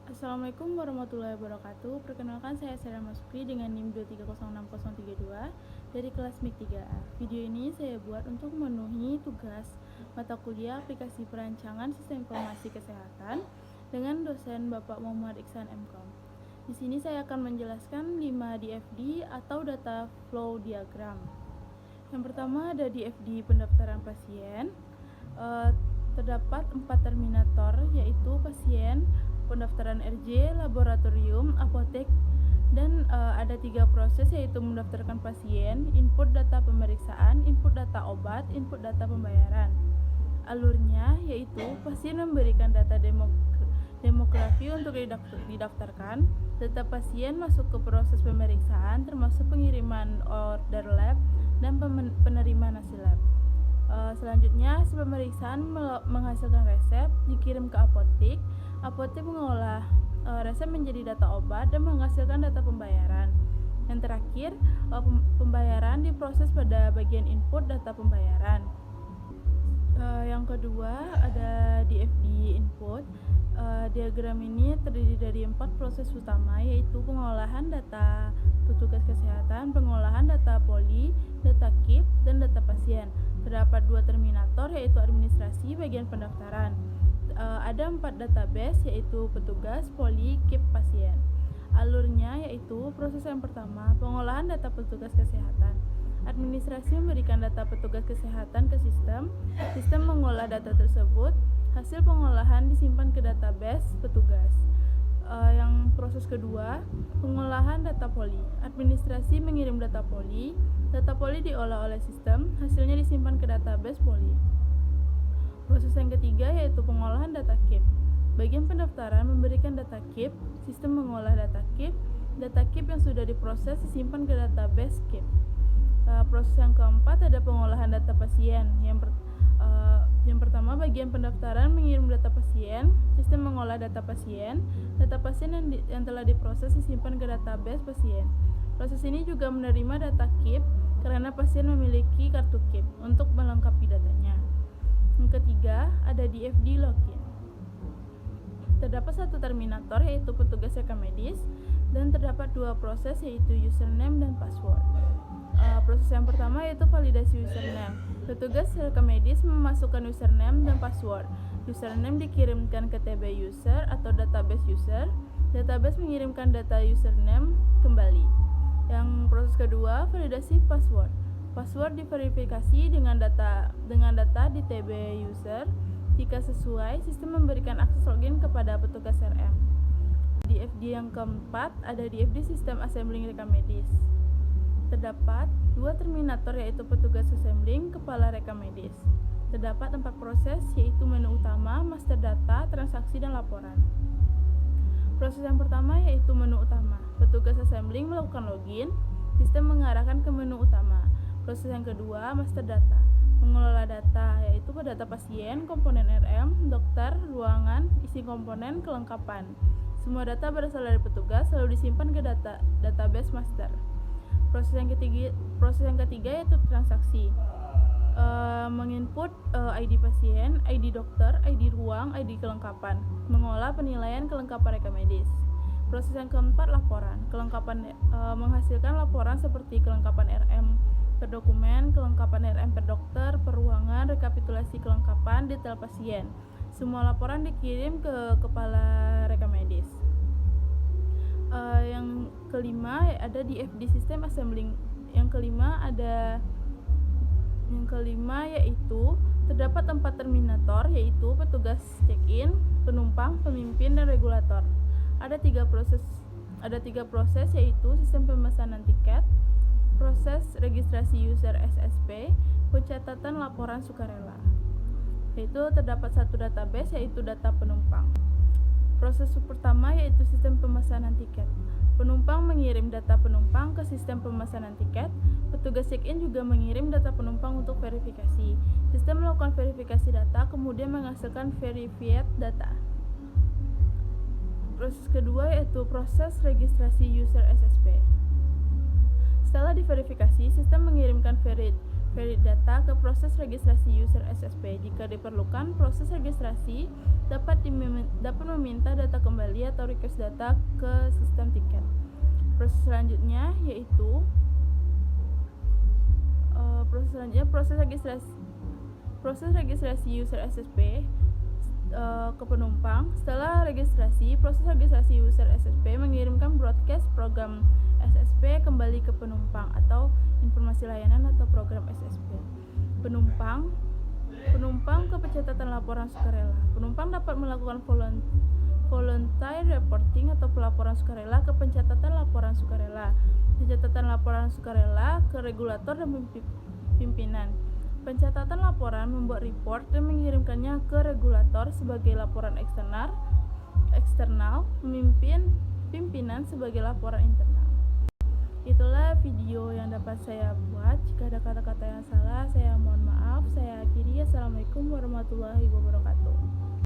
Assalamualaikum warahmatullahi wabarakatuh. Perkenalkan, saya Sarah Masuki dengan NIM 2306032 dari kelas MIK 3A. Video ini saya buat untuk memenuhi tugas mata kuliah aplikasi perancangan sistem informasi kesehatan dengan dosen Bapak Muhammad Iksan MKom. Di sini saya akan menjelaskan 5 DFD atau data flow diagram. Yang pertama ada DFD pendaftaran pasien. Terdapat 4 terminator, yaitu pasien, pendaftaran RJ, laboratorium, apotek, dan ada 3 proses, yaitu mendaftarkan pasien, input data pemeriksaan, input data obat, input data pembayaran. Alurnya yaitu pasien memberikan data demografi untuk didaftarkan, data pasien masuk ke proses pemeriksaan termasuk pengiriman order lab dan penerimaan hasil lab. Selanjutnya, hasil pemeriksaan menghasilkan resep, dikirim ke apotek. Apotek mengolah resep menjadi data obat dan menghasilkan data pembayaran. Yang terakhir, pembayaran diproses pada bagian input data pembayaran. Yang kedua ada DFD input. Diagram ini terdiri dari 4 proses utama, yaitu pengolahan data petugas kesehatan, pengolahan data poli, data KIP, dan data pasien. Terdapat 2 terminator, yaitu administrasi bagian pendaftaran. Ada 4 database, yaitu petugas, poli, KIP, pasien. Alurnya yaitu proses yang pertama, pengolahan data petugas kesehatan. Administrasi memberikan data petugas kesehatan ke sistem. Sistem mengolah data tersebut. Hasil pengolahan disimpan ke database petugas. Yang proses kedua, pengolahan data poli. Administrasi mengirim data poli. Data poli diolah oleh sistem. Hasilnya disimpan ke database poli. Proses yang ketiga yaitu pengolahan data KIP. Bagian pendaftaran memberikan data KIP. Sistem mengolah data KIP. Data KIP yang sudah diproses disimpan ke database KIP. Proses yang keempat ada pengolahan data pasien. Yang pertama, bagian pendaftaran mengirim data pasien. Sistem mengolah data pasien. Data pasien yang telah diproses disimpan ke database pasien. Proses ini juga menerima data KIP karena pasien memiliki kartu KIP untuk melengkapi datanya. Yang ketiga, ada DFD login. Terdapat 1 terminator, yaitu petugas rekam medis, dan terdapat 2 proses, yaitu username dan password. Proses yang pertama yaitu validasi username. Petugas rekam medis memasukkan username dan password. Username dikirimkan ke TB user atau database user. Database mengirimkan data username kembali. Yang proses kedua, validasi password. Password diverifikasi dengan data di TB user. Jika sesuai, sistem memberikan akses login kepada petugas RM. DFD yang keempat ada DFD sistem assembling rekam medis. Terdapat 2 terminator, yaitu petugas assembling, kepala rekam medis. Terdapat 4 proses, yaitu menu utama, master data, transaksi, dan laporan. Proses yang pertama yaitu menu utama. Petugas assembling melakukan login, sistem mengarahkan ke menu utama. Proses yang kedua, master data. Mengelola data, yaitu data pasien, komponen RM, dokter, ruangan, isi komponen, kelengkapan. Semua data berasal dari petugas lalu disimpan ke database master. Proses yang ketiga yaitu transaksi. Menginput ID pasien, ID dokter, ID ruang, ID kelengkapan. Mengolah penilaian kelengkapan rekam medis. Proses yang keempat, laporan. Menghasilkan laporan seperti kelengkapan RM per dokumen, kelengkapan RM per dokter, per ruangan, rekapitulasi kelengkapan, detail pasien. Semua laporan dikirim ke kepala rekam medis. Yang kelima ada DFD sistem assembling. Yang kelima yaitu terdapat 4 terminator, yaitu petugas check-in, penumpang, pemimpin, dan regulator. Ada 3 proses yaitu sistem pemesanan tiket, proses registrasi user SSP, pencatatan laporan sukarela. Yaitu terdapat 1 database, yaitu data penumpang. Proses pertama yaitu sistem pemesanan tiket. Penumpang mengirim data penumpang ke sistem pemesanan tiket. Petugas check-in juga mengirim data penumpang untuk verifikasi. Sistem melakukan verifikasi data, kemudian menghasilkan verified data. Proses kedua yaitu proses registrasi user SSP. Setelah diverifikasi, sistem mengirimkan kredit data ke proses registrasi user SSP. Jika diperlukan, proses registrasi dapat meminta data kembali atau request data ke sistem tiket. Proses selanjutnya yaitu proses registrasi user SSP ke penumpang. Setelah registrasi, proses registrasi user SSP mengirimkan broadcast program SSP kembali ke penumpang atau informasi layanan atau program SSP. Penumpang ke pencatatan laporan sukarela. Penumpang dapat melakukan voluntary reporting atau pelaporan sukarela ke pencatatan laporan sukarela. Pencatatan laporan sukarela ke regulator dan pimpinan. Pencatatan laporan membuat report dan mengirimkannya ke regulator sebagai laporan eksternal, pimpinan sebagai laporan internal. Itulah video yang dapat saya buat. Jika ada kata-kata yang salah, saya mohon maaf. Saya akhiri. Assalamualaikum warahmatullahi wabarakatuh.